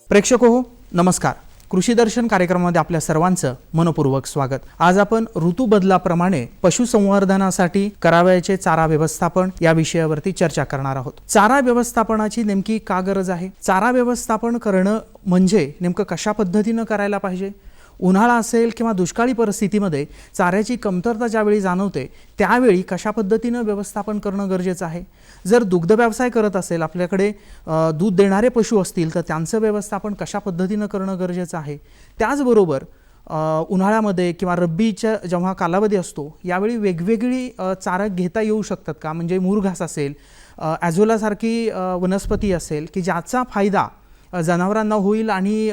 प्रेक्षक हो, नमस्कार. कृषी दर्शन कार्यक्रमामध्ये आपल्या सर्वांचं मनपूर्वक स्वागत. आज आपण ऋतू बदलाप्रमाणे पशुसंवर्धनासाठी करावयाचे चारा व्यवस्थापन या विषयावरती चर्चा करणार आहोत. चारा व्यवस्थापनाची नेमकी का गरज आहे? चारा व्यवस्थापन करणं म्हणजे नेमकं कशा पद्धतीनं करायला पाहिजे? उन्हाळा असेल किंवा दुष्काळी परिस्थितीमध्ये चाऱ्याची कमतरता ज्यावेळी जाणवते त्यावेळी कशा पद्धतीनं व्यवस्थापन करणं गरजेचं आहे? जर दुग्ध व्यवसाय करत असेल, आपल्याकडे दूध देणारे पशु असतील तर त्यांचं व्यवस्थापन कशा पद्धतीनं करणं गरजेचं आहे? त्याचबरोबर उन्हाळ्यामध्ये किंवा रब्बीच्या जेव्हा कालावधी असतो यावेळी वेगवेगळी चारा घेता येऊ शकतात का? म्हणजे मुरघास असेल, ॲझोलासारखी वनस्पती असेल की ज्याचा फायदा जनावरांना होईल आणि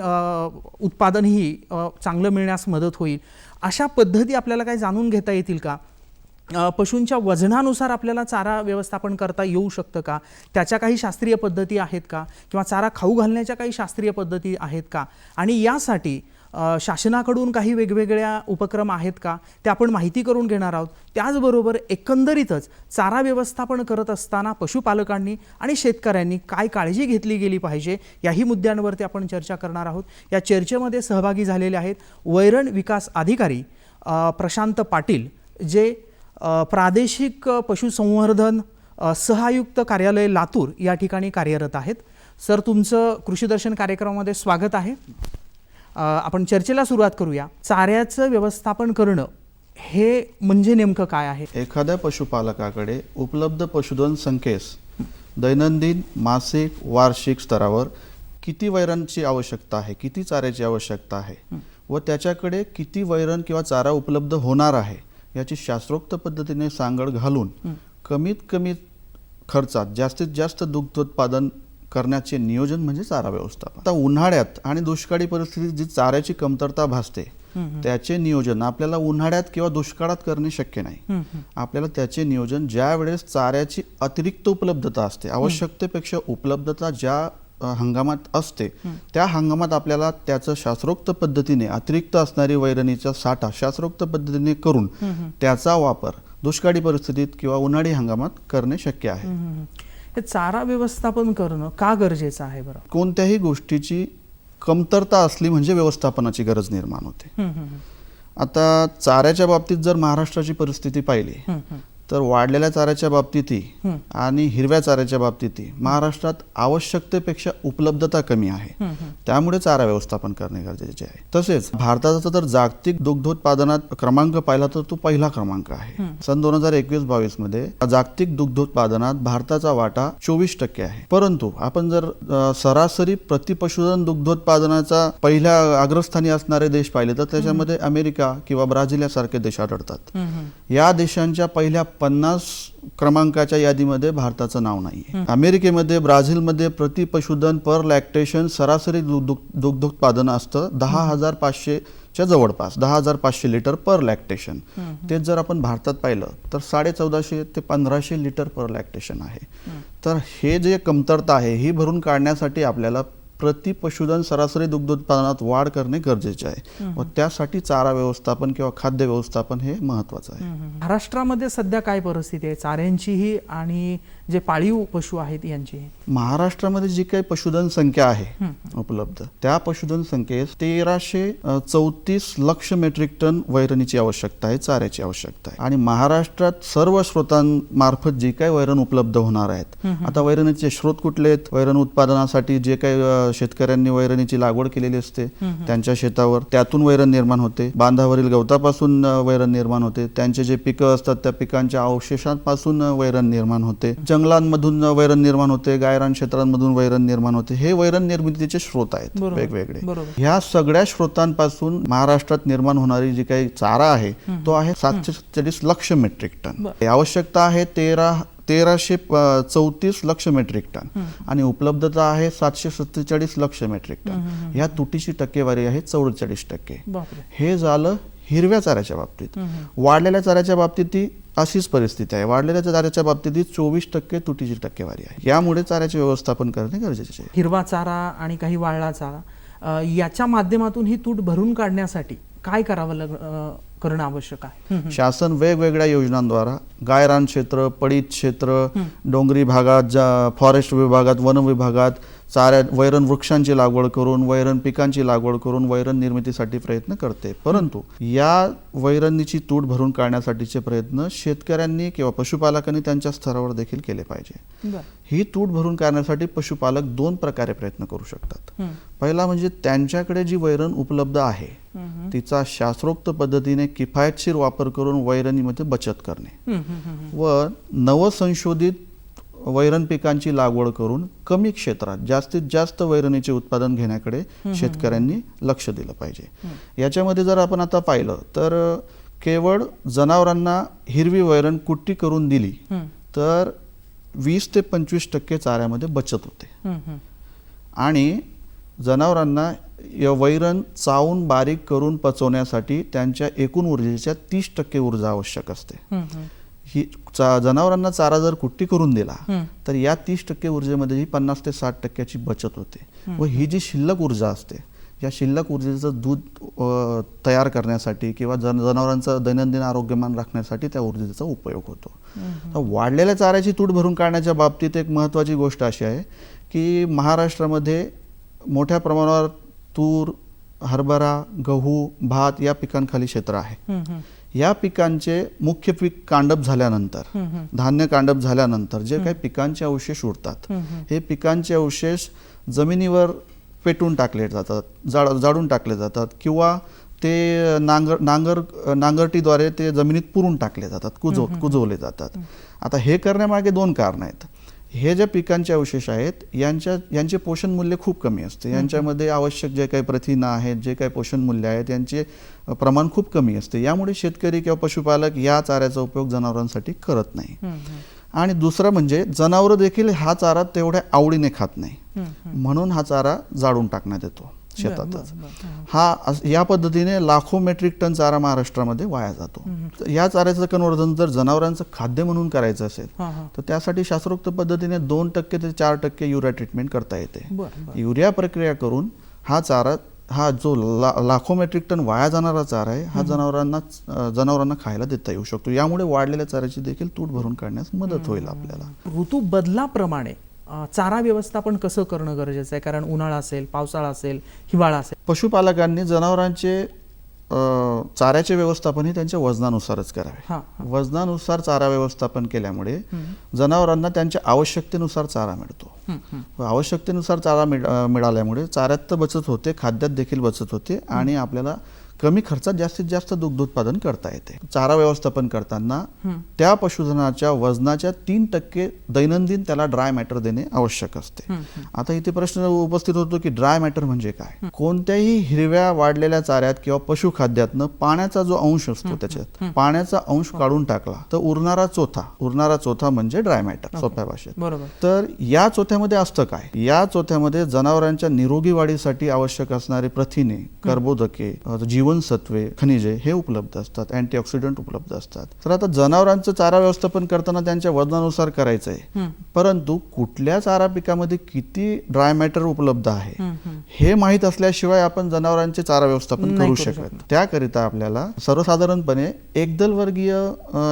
उत्पादनही चांगलं मिळण्यास मदत होईल, अशा पद्धती आपल्याला काही जाणून घेता येतील का? पशूंच्या वजनानुसार आपल्याला चारा व्यवस्थापन करता येऊ शकतं का? त्याच्या काही शास्त्रीय पद्धती आहेत का? किंवा चारा खाऊ घालण्याच्या काही शास्त्रीय पद्धती आहेत का? आणि यासाठी शासनाकडून काही वेगवेगळ्या उपक्रम आहेत का? ते आपण माहिती करून घेणार आहोत. त्याचबरोबर एकंदरीतच चारा व्यवस्थापन करत असताना पशुपालकांनी आणि शेतकऱ्यांनी काय काळजी घेतली गेली पाहिजे याही मुद्द्यांवरती आपण चर्चा करणार आहोत. या चर्चेमध्ये सहभागी झालेले आहेत वैरण विकास अधिकारी प्रशांत पाटील, जे प्रादेशिक पशुसंवर्धन सहआयुक्त कार्यालय लातूर या ठिकाणी कार्यरत आहेत. सर, तुमचं कृषी दर्शन कार्यक्रमामध्ये स्वागत आहे. आपण चर्चेला सुरुवात करूया. चाऱ्याचं व्यवस्थापन करणं हे म्हणजे नेमकं काय आहे? एखाद्या पशुपालकाकडे उपलब्ध पशुधन संख्येस दैनंदिन, मासिक, वार्षिक स्तरावर किती वैरणची आवश्यकता आहे, किती चाऱ्याची आवश्यकता आहे व त्याच्याकडे किती वैरण किंवा चारा उपलब्ध होणार आहे याची शास्त्रोक्त पद्धतीने सांगड घालून कमीत कमी खर्चात जास्तीत जास्त दुग्धोत्पादन करण्याचे नियोजन म्हणजे चारा व्यवस्थापन. आता उन्हाळ्यात आणि दुष्काळी परिस्थितीत जी चाऱ्याची कमतरता भासते त्याचे नियोजन आपल्याला उन्हाळ्यात किंवा दुष्काळात करणे शक्य नाही. आपल्याला त्याचे नियोजन ज्या वेळेस चाऱ्याची अतिरिक्त उपलब्धता असते, आवश्यकतेपेक्षा उपलब्धता ज्या हंगामात असते त्या हंगामात आपल्याला त्याचं शास्त्रोक्त पद्धतीने अतिरिक्त असणारी वैरणीचा साठा शास्त्रोक्त पद्धतीने करून त्याचा वापर दुष्काळी परिस्थितीत किंवा उन्हाळी हंगामात करणे शक्य आहे. हे चारा व्यवस्थापन करणं का गरजेचं आहे बरं? कोणत्याही गोष्टीची कमतरता असली म्हणजे व्यवस्थापनाची गरज निर्माण होते. आता चाऱ्याच्या बाबतीत जर महाराष्ट्राची परिस्थिती पाहिली तर वाढलेल्या चाऱ्याच्या बाबतीतही आणि हिरव्या चाऱ्याच्या बाबतीतही महाराष्ट्रात आवश्यकतेपेक्षा उपलब्धता कमी आहे. त्यामुळे चारा व्यवस्थापन करणे गरजेचे आहे. तसेच भारताचा जर जागतिक दुग्धोत्पादनात क्रमांक पाहिला तर तो पहिला क्रमांक आहे. सन 2021-22 मध्ये जागतिक दुग्धोत्पादनात भारताचा वाटा 24% आहे. परंतु आपण जर सरासरी प्रति पशुधन दुग्धोत्पादनाचा पहिल्या अग्रस्थानी असणारे देश पाहिले तर त्याच्यामध्ये अमेरिका किंवा ब्राझील यासारखे देश आढळतात. या देशांच्या पहिल्या 50 क्रमांकाच्या यादीमध्ये भारताचं नाव नाहीये. अमेरिकेमध्ये, ब्राझीलमध्ये प्रति पशुधन पर लॅक्टेशन सरासरी दुग्धोत्पादन असतं 10,500च्या जवळपास, 10,500 लिटर पर लॅक्टेशन. तेच जर आपण भारतात पाहिलं तर 1450 ते 1500 लिटर पर लॅक्टेशन आहे. तर हे जे कमतरता आहे ही भरून काढण्यासाठी आपल्याला प्रति पशुधन सरासरी दुग्धोत्पादनात वाढ करणे गरजेचे आहे व त्यासाठी चारा व्यवस्थापन किंवा खाद्य व्यवस्थापन हे महत्त्वाचं आहे. महाराष्ट्रामध्ये सध्या काय परिस्थिती आहे चाऱ्यांचीही आणि जे पाळीव पशु आहेत यांची? महाराष्ट्रामध्ये जी काही पशुधन संख्या आहे उपलब्ध त्या पशुधन संख्येस 1334 लक्ष मेट्रिक टन वैरणीची आवश्यकता आहे, चाऱ्याची आवश्यकता आहे. आणि महाराष्ट्रात सर्व स्रोतांमार्फत जी काही वैरण उपलब्ध होणार आहेत. आता वैरणीचे स्रोत कुठले आहेत? वैरण उत्पादनासाठी जे काही शेतकऱ्यांनी वैरणीची लागवड केलेली असते त्यांच्या शेतावर, त्यातून वैरण निर्माण होते. बांधावरील गवतापासून वैरण निर्माण होते. त्यांचे जे पिकं असतात त्या पिकांच्या अवशेषांपासून वैरण निर्माण होते. जंगलांमधून वैरण निर्माण होते, गायरान क्षेत्रांमधून वैरण निर्माण होते. हे वैरण निर्मितीचे स्रोत आहेत वेगवेगळे. ह्या सगळ्या स्रोतांपासून महाराष्ट्रात निर्माण होणारी जी काही चारा आहे तो आहे 747 लक्ष मेट्रिक टन. आवश्यकता आहे 1334 लक्ष मेट्रिक टन आणि उपलब्धता आहे 747 लक्ष मेट्रिक टन. ह्या तुटीची टक्केवारी आहे 44%. बापरे. हे झालं हिरव्या चाऱ्याच्या बाबतीत. वाढलेल्या चाऱ्याच्या बाबतीत ती अशीच परिस्थिती आहे. वाढलेल्या चाऱ्याच्या बाबतीत 24% तुटीची टक्केवारी आहे. यामुळे चाऱ्याचे व्यवस्थापन करणे गरजेचे आहे. हिरवा चारा आणि काही वाळला चारा याच्या माध्यमातून ही तूट भरून काढण्यासाठी काय करावं करणं आवश्यक आहे? शासन वेगवेगळ्या योजनांद्वारा गायरान क्षेत्र, पडीत क्षेत्र, डोंगरी भागात, फॉरेस्ट विभागात, वन विभागात वैरण वृक्षांची लागवड करून, वैरण पिकांची लागवड करून वैरण निर्मितीसाठी प्रयत्न करते. परंतु या वैरणीची तूट भरून काढण्यासाठीचे प्रयत्न शेतकऱ्यांनी किंवा पशुपालकांनी त्यांच्या स्तरावर देखील केले पाहिजे. ही तूट भरून काढण्यासाठी पशुपालक 2 प्रकारे प्रयत्न करू शकतात. पहिला म्हणजे त्यांच्याकडे जी वैरण उपलब्ध आहे तिचा शास्त्रोक्त पद्धतीने किफायतशीर वापर करून वैरणीमध्ये बचत करणे व नवसंशोधित वैरण पिकांची लागवड करून कमी क्षेत्रात जास्तीत जास्त वैरणीचे उत्पादन घेण्याकडे शेतकऱ्यांनी लक्ष दिलं पाहिजे. याच्यामध्ये जर आपण आता पाहिलं तर केवळ जनावरांना हिरवी वैरण कुट्टी करून दिली तर 20 ते 25% चाऱ्यामध्ये बचत होते आणि जनावरांना वैरण चावून बारीक करून पचवण्यासाठी त्यांच्या एकूण ऊर्जेच्या 30% ऊर्जा आवश्यक असते. ही जनावरांना चारा जर कुट्टी करून दिला तर या 30% ऊर्जेमध्ये 50 ते 60% बचत होते व ही जी शिल्लक ऊर्जा असते या शिल्लक ऊर्जेचं दूध तयार करण्यासाठी किंवा जनावरांचं दैनंदिन आरोग्यमान राखण्यासाठी त्या ऊर्जेचा उपयोग होतो. वाढलेल्या चाऱ्याची तूट भरून काढण्याच्या बाबतीत एक महत्त्वाची गोष्ट अशी आहे की महाराष्ट्रामध्ये मोठ्या प्रमाणावर तूर, हरभरा, गहू, भात या पिकांखाली क्षेत्र आहे. या पिकांचे मुख्य पीक कांडप झाल्यानंतर, धान्य कांडप झाल्यानंतर जे काही पिकांचे अवशेष उरतात हे पिकांचे अवशेष जमिनीवर पेटून टाकले जातात, जाळून टाकले जातात किंवा ते नांगरटीद्वारे ते जमिनीत पुरून टाकले जातात, कुजवले जातात. आता हे करण्यामागे 2 कारणं आहेत. हे जे पिकांचे अवशेष आहेत यांचे पोषण मूल्य खूप कमी असते. यांच्यामध्ये आवश्यक जे काही प्रथिनं आहेत, जे काही पोषण मूल्य आहेत यांचे प्रमाण खूप कमी असते. यामुळे शेतकरी किंवा पशुपालक या चाऱ्याचा उपयोग जनावरांसाठी करत नाही. आणि दुसरं म्हणजे जनावरं देखील हा चारा तेवढ्या आवडीने खात नाही म्हणून हा चारा जाळून टाकण्यात येतो शेतातच. या पद्धतीने लाखो मेट्रिक टन चारा महाराष्ट्रामध्ये वाया जातो. या चाऱ्याचं कन्वर्जन जर जनावरांचं खाद्य म्हणून करायचं असेल तर त्यासाठी शास्त्रोक्त पद्धतीने 2% ते 4% युरिया ट्रीटमेंट करता येते. युरिया प्रक्रिया करून हा जो लाखो मेट्रिक टन वाया जाणारा चारा आहे हा जनावरांना खायला देता येऊ शकतो. यामुळे वाढलेल्या चाऱ्याची देखील तूट भरून काढण्यास मदत होईल आपल्याला. ऋतू बदलाप्रमाणे चारा व्यवस्थापन कसं करणं गरजेचं आहे? कारण उन्हाळा असेल, पावसाळा असेल, हिवाळा असेल. पशुपालकांनी जनावरांचे चाऱ्याचे व्यवस्थापन हे त्यांच्या वजनानुसारच करावे. वजनानुसार चारा व्यवस्थापन केल्यामुळे जनावरांना त्यांच्या आवश्यकतेनुसार चारा मिळतो. आवश्यकतेनुसार चारा मिळाल्यामुळे चाऱ्यात तर बचत होते, खाद्यात देखील बचत होते आणि आपल्याला कमी खर्चात जास्तीत जास्त दुग्ध उत्पादन करता येते. चारा व्यवस्थापन करताना त्या पशुधनाच्या वजनाच्या 3% दैनंदिन त्याला ड्राय मॅटर देणे आवश्यक असते. आता इथे प्रश्न उपस्थित होतो की ड्राय मॅटर म्हणजे काय? कोणत्याही हिरव्या वाढलेल्या चाऱ्यात किंवा पशुखाद्यातनं पाण्याचा जो अंश असतो त्याच्यात पाण्याचा अंश काढून टाकला तर उरणारा चोथा म्हणजे ड्राय मॅटर सोप्या भाषेत. तर या चोथ्यामध्ये असतं काय? या चोथ्यामध्ये जनावरांच्या निरोगी वाढीसाठी आवश्यक असणारे प्रथिने, कर्बोदके, जीवनसत्वे, खनिजे हे उपलब्ध असतात, अँटीऑक्सिडंट उपलब्ध असतात. तर आता जनावरांचं चारा व्यवस्थापन करताना त्यांच्या वजनानुसार करायचं आहे. परंतु कुठल्या चारा पिकामध्ये किती ड्राय मॅटर उपलब्ध आहे हे माहीत असल्याशिवाय आपण जनावरांचे चारा व्यवस्थापन करू शकत. त्याकरिता आपल्याला सर्वसाधारणपणे एकदल वर्गीय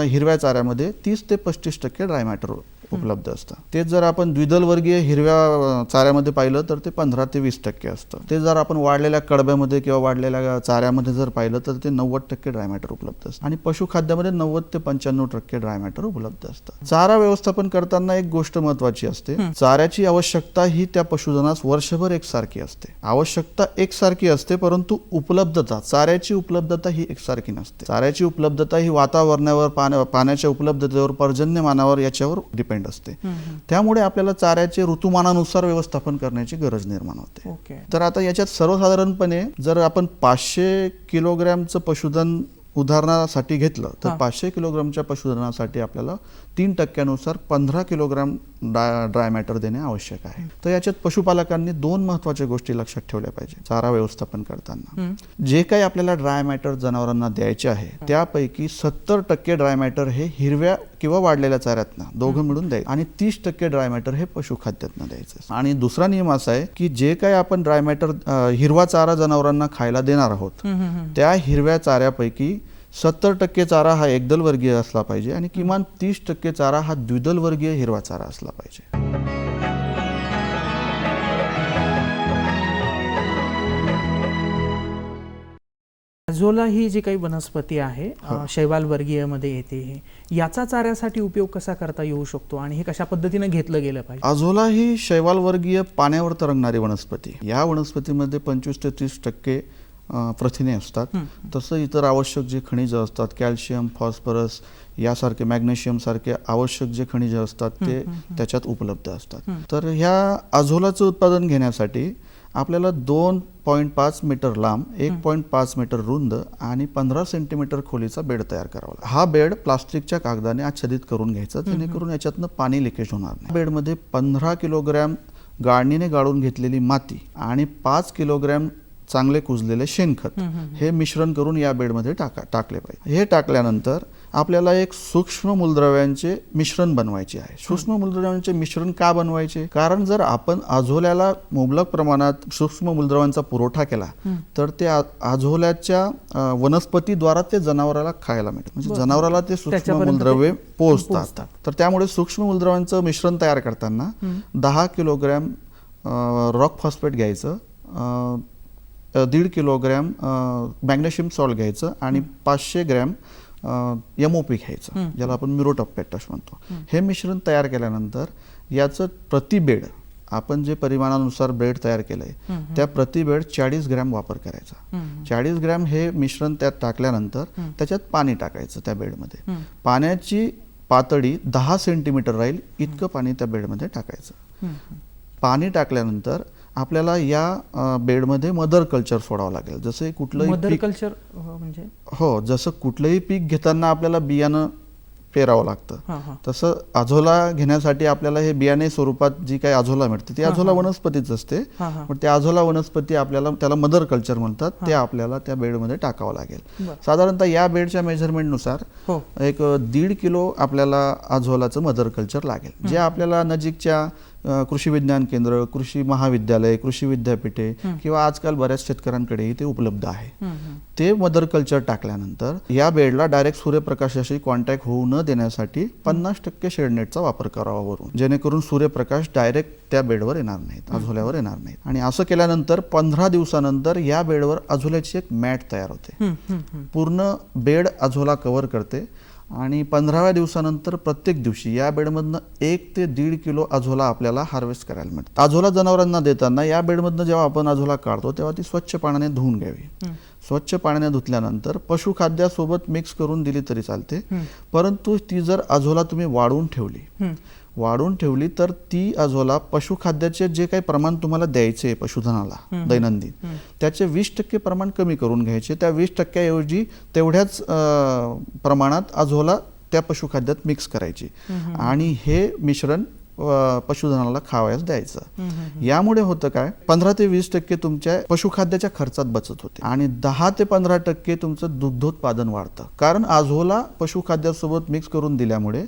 हिरव्या चाऱ्यामध्ये 30 ते 35% ड्राय मॅटर उपलब्ध असतं. ते जर आपण द्विदल वर्गीय हिरव्या चाऱ्यामध्ये पाहिलं तर ते 15 ते 20% असतं. ते जर आपण वाढलेल्या कडब्यामध्ये किंवा वाढलेल्या चाऱ्यामध्ये जर पाहिलं तर ते 90% ड्राय मॅटर उपलब्ध असतं. आणि पशुखाद्यामध्ये 90 ते 95% ड्राय मॅटर उपलब्ध असतं. चारा व्यवस्थापन करताना एक गोष्ट महत्वाची असते, चाऱ्याची आवश्यकता ही त्या पशुधनास वर्षभर एकसारखी असते. आवश्यकता एकसारखी असते परंतु उपलब्धता, चाऱ्याची उपलब्धता ही एकसारखी नसते. चाऱ्याची उपलब्धता ही वातावरणावर, पाण्याच्या उपलब्धतेवर, पर्जन्यमानावर याच्यावर डिपेंड असते. त्यामुळे आपल्याला चाऱ्याचे ऋतुमानानुसार व्यवस्थापन करण्याची गरज निर्माण होते. तर आता याच्यात सर्वसाधारणपणे जर आपण 500 किलोग्रॅमचं पशुधन उदाहरणासाठी घेतलं तर 500 किलोग्रामच्या पशुधनासाठी आपल्याला 3% 15 किलोग्राम ड्राय मॅटर देणे आवश्यक आहे. तर याच्यात पशुपालकांनी 2 महत्त्वाच्या गोष्टी लक्षात ठेवल्या पाहिजे चारा व्यवस्थापन करताना. जे काही आपल्याला ड्राय मॅटर जनावरांना द्यायचे आहे त्यापैकी 70% ड्राय मॅटर हे हिरव्या किंवा वाढलेल्या चाऱ्यातनं दोघं मिळून द्यायचं आणि 30% ड्राय मॅटर हे पशुखाद्यातनं द्यायचं. आणि दुसरा नियम असा आहे की जे काही आपण ड्राय मॅटर हिरवा चारा जनावरांना खायला देणार आहोत त्या हिरव्या चाऱ्यापैकी 70% चारा हा एकदल वर्गीय असला पाहिजे आणि किमान 30% चारा हा द्विदल वर्गीय हिरवा चारा असला पाहिजे. अझोला ही जी काही वनस्पती आहे शैवाल वर्गीयमध्ये येते, हे याचा चाऱ्यासाठी उपयोग कसा करता येऊ शकतो आणि हे कशा पद्धतीने घेतलं गेलं पाहिजे? अझोला ही शैवाल वर्गीय पाण्यावर तरंगणारी वनस्पती. या वनस्पतीमध्ये 25 ते 30% प्रथिने असतात. तसं इतर आवश्यक जे खनिज असतात कॅल्शियम, फॉस्फरस यासारखे मॅग्नेशियम सारखे आवश्यक जे खनिज असतात ते त्याच्यात उपलब्ध असतात. तर ह्या अझोलाचं उत्पादन घेण्यासाठी आपल्याला 2.5 मीटर लांब, 1.5 मीटर रुंद आणि 15 सेंटीमीटर खोलीचा बेड तयार करावा लागतो. हा बेड प्लास्टिकच्या कागदाने आच्छादित करून घ्यायचा जेणेकरून याच्यातनं पाणी लिकेज होणार नाही. बेडमध्ये 15 किलोग्रॅम गाळणीने गाळून घेतलेली माती आणि 5 किलोग्रॅम चांगले कुजलेले शेणखत हे मिश्रण करून या बेडमध्ये टाकले पाहिजे. हे टाकल्यानंतर आपल्याला एक सूक्ष्म मूलद्रव्यांचे मिश्रण बनवायचे आहे. सूक्ष्म मूलद्रव्यांचे मिश्रण का बनवायचे? कारण जर आपण अझोल्याला मुबलक प्रमाणात सूक्ष्म मूलद्रव्यांचा पुरवठा केला तर ते अझोल्याच्या वनस्पतीद्वारा ते जनावराला खायला मिळतं. म्हणजे जनावराला ते सूक्ष्म मूलद्रव्ये पोहोचतात. तर त्यामुळे सूक्ष्म मूलद्रव्यांचं मिश्रण तयार करताना 10 किलोग्रॅम रॉक फॉस्फेट घ्यायचं, 1.5 किलोग्रॅम मॅग्नेशियम सॉल्ट घ्यायचं आणि 500 ग्रॅम MOP घ्यायचं ज्याला आपण म्युरेट ऑफ पोटॅश म्हणतो. हे मिश्रण तयार केल्यानंतर याचं प्रति बेड आपण जे परिमाणानुसार बेड तयार केलंय त्या प्रति बेड 40 ग्रॅम वापर करायचा. 40 ग्रॅम हे मिश्रण त्यात टाकल्यानंतर त्याच्यात पाणी टाकायचं. त्या बेडमध्ये पाण्याची पातळी 10 सेंटीमीटर राहील इतकं पाणी त्या बेडमध्ये टाकायचं. पाणी टाकल्यानंतर आपल्याला या बेडमध्ये मदर कल्चर सोडावं लागेल. जसं कुठलंही मदर कल्चर म्हणजे हो, जसं कुठलंही पीक घेताना आपल्याला बियाणं पेरावं लागतं तसं अझोला घेण्यासाठी आपल्याला हे बियाणे स्वरूपात जी काही अझोला मिळते ती अझोला वनस्पतीच असते. पण त्या अझोला वनस्पती आपल्याला त्याला मदर कल्चर म्हणतात ते आपल्याला त्या बेडमध्ये टाकावं लागेल. साधारणतः या बेडच्या मेजरमेंटनुसार एक 1.5 किलो आपल्याला अझोलाचं मदर कल्चर लागेल. जे आपल्याला नजीकच्या कृषी विज्ञान केंद्र, कृषी महाविद्यालय, कृषी विद्यापीठे किंवा आजकाल बऱ्याच शेतकऱ्यांकडेही ते उपलब्ध आहे. ते मदर कल्चर टाकल्यानंतर या बेडला डायरेक्ट सूर्यप्रकाशाशी कॉन्टॅक्ट होऊ न देण्यासाठी 50% शेडनेटचा वापर करावा वरून, जेणेकरून सूर्यप्रकाश डायरेक्ट त्या बेडवर येणार नाहीत, अझोल्यावर येणार नाहीत. आणि असं केल्यानंतर 15 दिवसानंतर या बेडवर अझोल्याची एक मॅट तयार होते. पूर्ण बेड अझोला कव्हर करते आणि 15व्या दिवसानंतर प्रत्येक दिवशी या बेडमधनं 1 ते 1.5 किलो अझोला आपल्याला हार्वेस्ट करायला मिळतं. अझोला जनावरांना देताना या बेडमधनं जेव्हा आपण अझोला काढतो तेव्हा ती स्वच्छ पाण्याने धुवून घ्यावी. स्वच्छ पाण्याने धुतल्यानंतर पशुखाद्यासोबत मिक्स करून दिली तरी चालते. परंतु ती जर अझोला तुम्ही वाढून ठेवली तर ती अझोला पशुखाद्याचे जे काही प्रमाण तुम्हाला द्यायचे पशुधनाला दैनंदिन त्याचे 20% प्रमाण कमी करून घ्यायचे. त्या 20% ऐवजी तेवढ्याच प्रमाणात अझोला त्या पशुखाद्यात मिक्स करायची आणि हे मिश्रण पशुधनाला खावयास द्यायचं. यामुळे होतं काय, 15 ते 20% तुमच्या पशुखाद्याच्या खर्चात बचत होते आणि 10 ते 15% तुमचं दुग्धोत्पादन वाढतं. कारण अझोला पशुखाद्यासोबत मिक्स करून दिल्यामुळे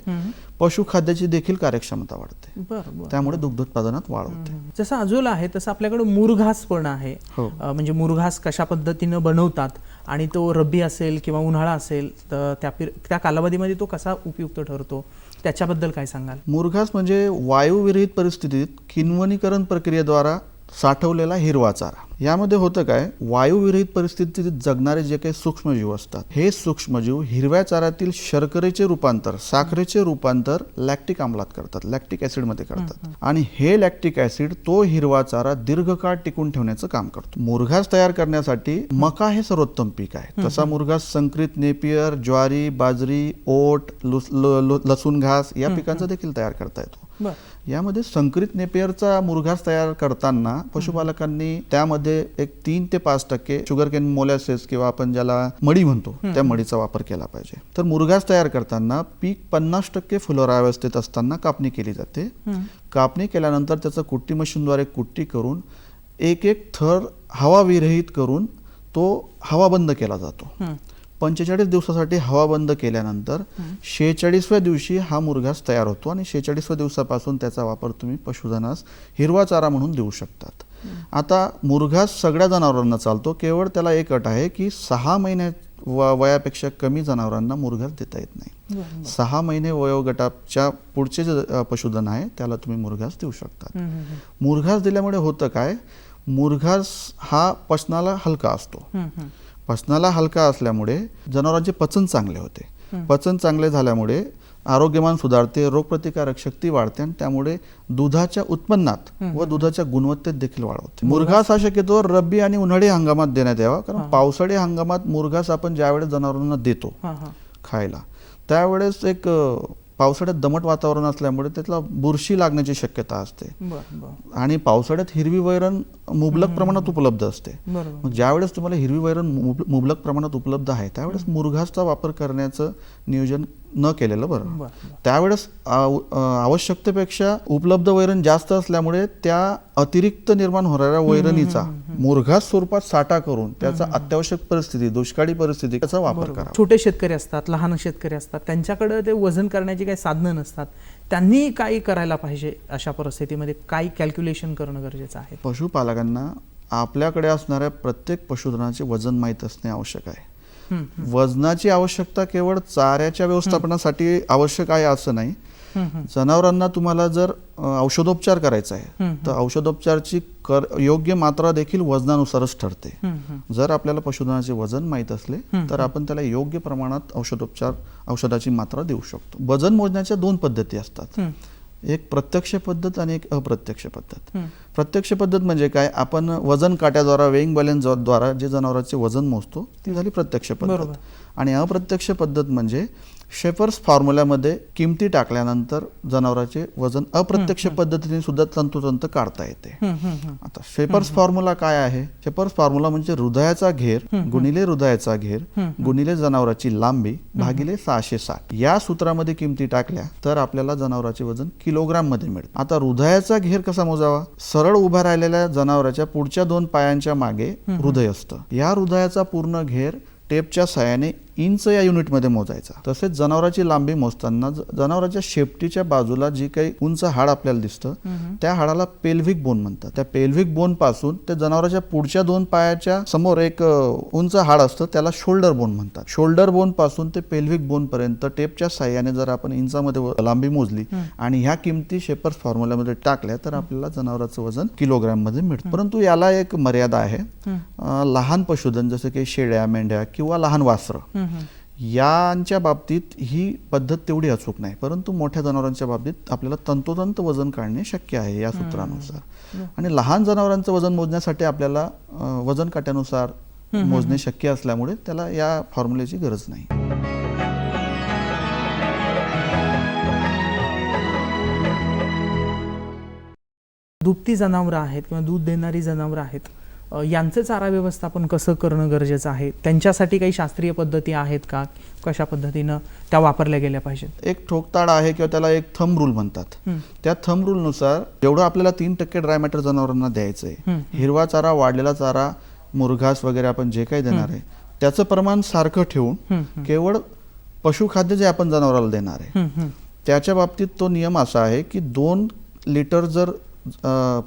पशुखाद्याची देखील कार्यक्षमता वाढते. त्यामुळे दुग्धोत्पादनात वाढ होते. जसं अझोला आहे तसं आपल्याकडे मुरघास पण आहे. म्हणजे मुरघास कशा पद्धतीनं बनवतात आणि तो रब्बी असेल किंवा उन्हाळा असेल तर त्या कालावधीमध्ये तो कसा उपयुक्त ठरतो त्याच्याबद्दल काय सांगाल? मुरघास म्हणजे वायुविरहित परिस्थितीत किण्वनीकरण प्रक्रियेद्वारा साठवलेला हिरवा चारा. यामध्ये होतं काय, वायुविरहित परिस्थितीत जगणारे जे काही सूक्ष्मजीव असतात हे सूक्ष्मजीव हिरव्या चाऱ्यातील शर्करेचे रूपांतर, साखरेचे रूपांतर लॅक्टिक आम्लात करतात, लॅक्टिक ऍसिड मध्ये करतात आणि हे लॅक्टिक ऍसिड तो हिरवा चारा दीर्घकाळ टिकून ठेवण्याचं काम करतो. मुरघास तयार करण्यासाठी मका हे सर्वोत्तम पीक आहे. तसा मुरघास संकरित नेपियर, ज्वारी, बाजरी, ओट, लसूण घास या पिकांचा देखील तयार करता येतो. यामध्ये संकरित नेपियरचा मुरघास तयार करताना पशुपालकांनी त्यामध्ये त्यामध्ये एक 3 ते 5% शुगर केन मोलॅसेस किंवा आपण ज्याला मडी म्हणतो त्या मडीचा वापर केला पाहिजे. तर मुरघास तयार करताना पीक 50% फुलोरावस्थेत असताना कापणी केली जाते. कापणी केल्यानंतर त्याचं कुट्टी मशीनद्वारे कुट्टी करून एक थर हवा विरहित करून तो हवा बंद केला जातो. 45 दिवसासाठी हवा बंद केल्यानंतर 46व्या दिवशी हा मुरघास तयार होतो आणि 46व्या दिवसापासून त्याचा वापर तुम्ही पशुधनास हिरवा चारा म्हणून देऊ शकतात. आता मुरघास सगळ्या जनावरांना चालतो, केवळ त्याला एक अट आहे की 6 महिने वयापेक्षा कमी जनावरांना मुरघास देता येत नाही. 6 महिने वयोगटाच्या पुढचे जे पशुधन आहे त्याला तुम्ही मुरघास देऊ शकता. मुरघास दिल्यामुळे होतं काय, मुरघास हा पचनाला हलका असतो. पचनाला हलका असल्यामुळे जनावरांचे पचन चांगले होते. पचन चांगले झाल्यामुळे आरोग्यमान सुधारते, रोगप्रतिकारक शक्ती वाढते आणि त्यामुळे दुधाच्या उत्पन्नात व दुधाच्या गुणवत्तेत देखील वाढ होते. मुरघास हा शक्यतो रब्बी आणि उन्हाळी हंगामात देण्यात यावा, कारण पावसाळी हंगामात मुरघास आपण ज्यावेळेस जनावरांना देतो खायला त्यावेळेस एक पावसाळ्यात दमट वातावरण असल्यामुळे त्याला बुरशी लागण्याची शक्यता असते आणि पावसाळ्यात हिरवी वैरण मुबलक प्रमाणात उपलब्ध असते. मग ज्यावेळेस तुम्हाला हिरवी वैरण मुबलक प्रमाणात उपलब्ध आहे त्यावेळेस मुरघासचा वापर करण्याचं नियोजन न केलेलं बरं. त्यावेळेस आवश्यकतेपेक्षा उपलब्ध वैरण जास्त असल्यामुळे त्या अतिरिक्त निर्माण होणाऱ्या वैरणीचा मुरघास स्वरूपात साठा करून त्याचा अत्यावश्यक परिस्थिती, दुष्काळी परिस्थिती त्याचा वापर करा. छोटे शेतकरी असतात, लहान शेतकरी असतात, त्यांच्याकडे ते वजन करण्याची काही साधनं नसतात, त्यांनी काय करायला पाहिजे? अशा परिस्थितीमध्ये काय कॅल्क्युलेशन करणं गरजेचं आहे? पशुपालकांना आपल्याकडे असणाऱ्या प्रत्येक पशुधनाचे वजन माहीत असणे आवश्यक आहे. वजनाची आवश्यकता केवळ चाऱ्याच्या व्यवस्थापनासाठी आवश्यक आहे असं नाही. जनावरांना तुम्हाला जर औषधोपचार करायचा आहे तर औषधोपचारची योग्य मात्रा देखील वजनानुसारच ठरते. जर आपल्याला पशुधनाचे वजन माहीत असले तर आपण त्याला योग्य प्रमाणात औषधाची मात्रा देऊ शकतो. वजन मोजण्याच्या 2 पद्धती असतात, एक प्रत्यक्ष पद्धत आणि एक अप्रत्यक्ष पद्धत. प्रत्यक्ष पद्धत म्हणजे काय, आपण वजन काट्याद्वारा, वेइंग बॅलन्सद्वारा जे जनावरांचे वजन मोजतो ती झाली प्रत्यक्ष पद्धत. आणि अप्रत्यक्ष पद्धत म्हणजे शेपर्स फॉर्म्युल्यामध्ये किमती टाकल्यानंतर जनावरांचे वजन अप्रत्यक्ष पद्धतीने सुद्धा तंतोतंत काढता येते. आता शेपर्स फॉर्म्युला काय आहे? शेपर्स फॉर्म्युला म्हणजे हृदयाचा घेर गुणिले हृदयाचा घेर गुणिले जनावरांची लांबी भागिले 660 या सूत्रामध्ये किमती टाकल्या तर आपल्याला जनावरांचे वजन किलोग्राम मध्ये मिळते. आता हृदयाचा घेर कसा मोजावा? सरळ उभ्या राहिलेल्या जनावरांच्या पुढच्या 2 पायांच्या मागे हृदय असतं. या हृदयाचा पूर्ण घेर टेपच्या साहाय्याने इंच या युनिटमध्ये मोजायचा. तसेच जनावरांची लांबी मोजताना जनावरांच्या शेपटीच्या बाजूला जी काही उंच हाड आपल्याला दिसतं त्या हाडाला पेल्व्हिक बोन म्हणतात. त्या पेल्व्हिक बोन पासून ते जनावरांच्या पुढच्या 2 पायाच्या समोर एक उंच हाड असतं त्याला शोल्डर बोन म्हणतात. शोल्डर बोन पासून ते पेल्व्हिक बोन पर्यंत टेपच्या साहाय्याने जर आपण इंचामध्ये लांबी मोजली आणि ह्या किमती शेपर्स फॉर्म्युल्यामध्ये टाकल्या तर आपल्याला जनावरांचं वजन किलोग्राम मध्ये मिळतं. परंतु याला एक मर्यादा आहे. लहान पशुधन जसं की शेळ्या, मेंढ्या किंवा लहान वासरं यांच्या बाबतीत ही पद्धत तेवढी अचूक नाही, परंतु मोठ्या जनावरांच्या बाबतीत आपल्याला तंतोतंत वजन काढणे शक्य आहे या सूत्रानुसार. आणि लहान जनावरांचं वजन मोजण्यासाठी आपल्याला वजन काट्यानुसार मोजणे शक्य असल्यामुळे त्याला या फॉर्म्युल्याची गरज नाही. दुभती जनावरं आहेत किंवा दूध देणारी जनावरं आहेत, यांचं चारा व्यवस्थापन कसं करणं गरजेचं आहे? त्यांच्यासाठी काही शास्त्रीय पद्धती आहेत का? कशा पद्धतीनं त्या वापरल्या गेल्या पाहिजेत? एक ठोकताळ आहे किंवा त्याला एक थंब रूल म्हणतात. त्या थंब रूल नुसार जेवढं आपल्याला 3% ड्राय मॅटर जनावरांना द्यायचं आहे, हिरवा चारा, वाढलेला चारा, मुरघास वगैरे आपण जे काही देणार आहे त्याचं प्रमाण सारखं ठेवून केवळ पशुखाद्य जे आपण जनावराला देणार आहे त्याच्या बाबतीत तो नियम असा आहे की 2 लिटर जर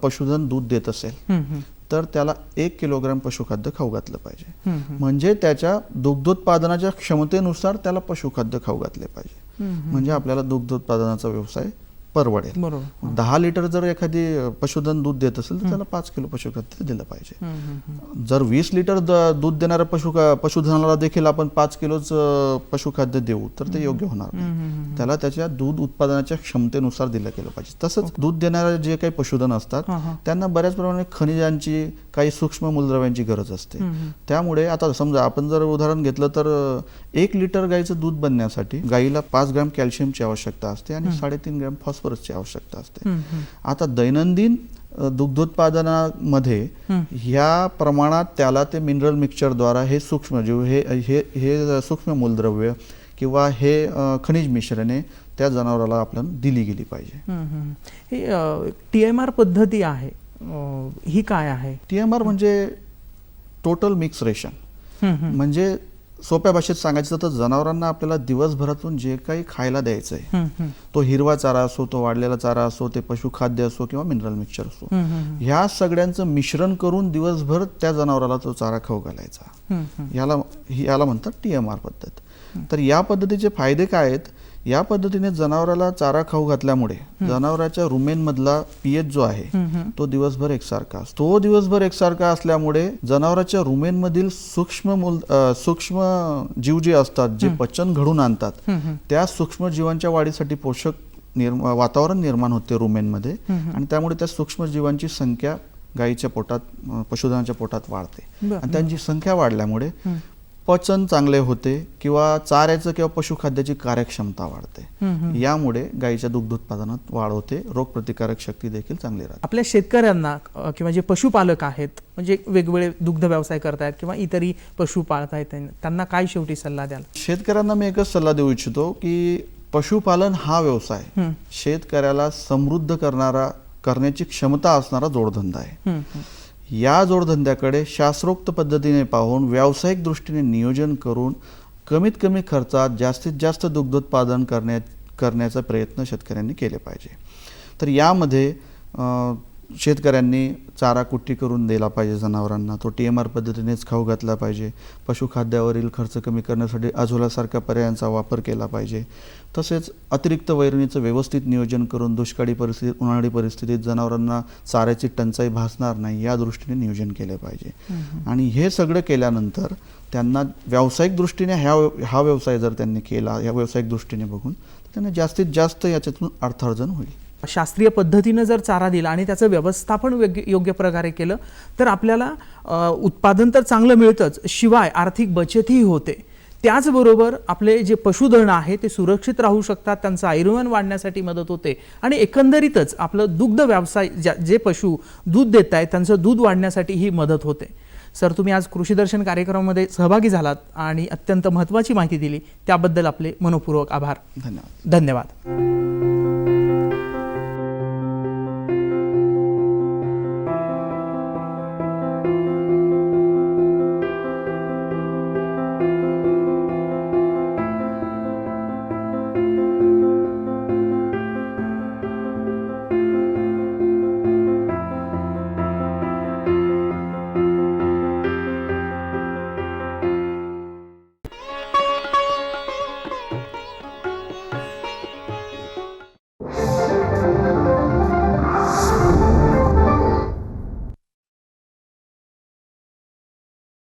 पशुधन दूध देत असेल तर त्याला 1 किलोग्राम पशुखाद्य खाऊ घातलं पाहिजे. म्हणजे त्याच्या दुग्धोत्पादनाच्या क्षमतेनुसार त्याला पशुखाद्य खाऊ घातले पाहिजे. म्हणजे आपल्याला दुग्धोत्पादनाचा व्यवसाय परवडेल. 10 लिटर जर एखादी पशुधन दूध देत असेल तर त्याला 5 किलो पशुखाद्य दिलं पाहिजे. जर 20 लिटर दूध देणाऱ्या पशुधनाला देखील आपण 5 किलोच पशुखाद्य देऊ तर ते योग्य होणार नाही. त्याला त्याच्या दूध उत्पादनाच्या क्षमतेनुसार दिलं गेलं पाहिजे. तसंच दूध देणारे जे काही पशुधन असतात त्यांना बऱ्याच प्रमाणे खनिजांची, काही सूक्ष्म मूलद्रव्यांची गरज असते. त्यामुळे आता समजा आपण जर उदाहरण घेतलं तर 1 लिटर गाईचं दूध बनण्यासाठी गाईला 5 ग्रॅम कॅल्शियमची आवश्यकता असते आणि 3.5 ग्रॅम फॉस्फरसची आवश्यकता असते. आता दैनंदिन दुग्धोत्पादनामध्ये ह्या प्रमाणात त्याला ते मिनरल मिक्सचरद्वारा हे सूक्ष्मजीव हे हे हे सूक्ष्म मूलद्रव्य किंवा हे खनिज मिश्रणे त्या जनावराला आपल्याला दिली गेली पाहिजे. हे TMR पद्धती आहे, ही काय आहे? TMR म्हणजे टोटल मिक्स रेशन. म्हणजे सोप्या भाषेत सांगायचं तर जनावरांना आपल्याला दिवसभरातून जे काही खायला द्यायचं आहे, तो हिरवा चारा असो, तो वाढलेला चारा असो, ते पशुखाद्य असो किंवा मिनरल मिक्सचर असो, ह्या सगळ्यांचं मिश्रण करून दिवसभर त्या जनावराला तो चारा खाऊ घालायचा. याला म्हणतात TMR पद्धत. तर या पद्धतीचे फायदे काय आहेत? या पद्धतीने जनावराला चारा खाऊ घातल्यामुळे जनावराच्या रुमेनमधला पीएच जो आहे तो दिवसभर एकसारखा असल्यामुळे जनावराच्या रुमेनमधील सूक्ष्म जीव जे असतात, जे पचन घडून आणतात, त्या सूक्ष्म जीवांच्या वाढीसाठी पोषक वातावरण निर्माण होते रुमेनमध्ये आणि त्यामुळे त्या सूक्ष्म जीवांची संख्या गायीच्या पोटात, पशुधनाच्या पोटात वाढते आणि त्यांची संख्या वाढल्यामुळे पचन चांगले होते किंवा चाऱ्याचं किंवा पशुखाद्याची कार्यक्षमता वाढते. यामुळे गायीच्या दुग्ध उत्पादनात वाढ होते, रोगप्रतिकारक शक्ती देखील चांगली राहते. आपल्या शेतकऱ्यांना किंवा जे पशुपालक आहेत, म्हणजे वेगवेगळे दुग्ध व्यवसाय करतायत किंवा इतरही पशु पाळतायत, त्यांना काय शेवटी सल्ला द्याल? शेतकऱ्यांना मी एकच सल्ला देऊ इच्छितो की पशुपालन हा व्यवसाय शेतकऱ्याला समृद्ध करण्याची क्षमता असणारा जोडधंदा आहे. या जोडधंद्याकडे शास्त्रोक्त पद्धतीने पाहून व्यावसायिक दृष्टीने नियोजन करून कमीत कमी खर्चात जास्तीत जास्त दुग्धोत्पादन करण्याचा प्रयत्न शेतकऱ्यांनी केले पाहिजे. तर यामध्ये शेतकऱ्यांनी चारा कुट्टी करून दिला पाहिजे जनावरांना, तो TMR पद्धतीनेच खाऊ घातला पाहिजे. पशुखाद्यावरील खर्च कमी करण्यासाठी अझोलासारख्या पर्यायांचा वापर केला पाहिजे. तसेच अतिरिक्त वैरणीचं व्यवस्थित नियोजन करून दुष्काळी परिस्थितीत, उन्हाळी परिस्थितीत जनावरांना चाऱ्याची टंचाई भासणार नाही या दृष्टीने नियोजन केले पाहिजे. आणि हे सगळं केल्यानंतर त्यांना व्यावसायिक दृष्टीने हा व्यवसाय जर त्यांनी केला, या व्यावसायिक दृष्टीने बघून, तर त्यांना जास्तीत जास्त याच्यातून अर्थार्जन होईल. शास्त्रीय पद्धतीने जर चारा दिला आणि त्याचं व्यवस्थापन योग्य प्रकारे केलं तर आपल्याला उत्पादन तर चांगलं मिळतंच, शिवाय आर्थिक बचतही होते. त्याचबरोबर आपले जे पशुधन आहे ते सुरक्षित राहू शकतात, त्यांचं आयुर्मान वाढण्यासाठी मदत होते आणि एकंदरीतच आपलं दुग्ध व्यवसाय जे पशु दूध देत आहेत त्यांचं दूध वाढण्यासाठी ही मदत होते. सर, तुम्ही आज कृषी दर्शन कार्यक्रमामध्ये सहभागी झालात आणि अत्यंत महत्त्वाची माहिती दिली, त्याबद्दल आपले मनपूर्वक आभार. धन्यवाद. धन्यवाद.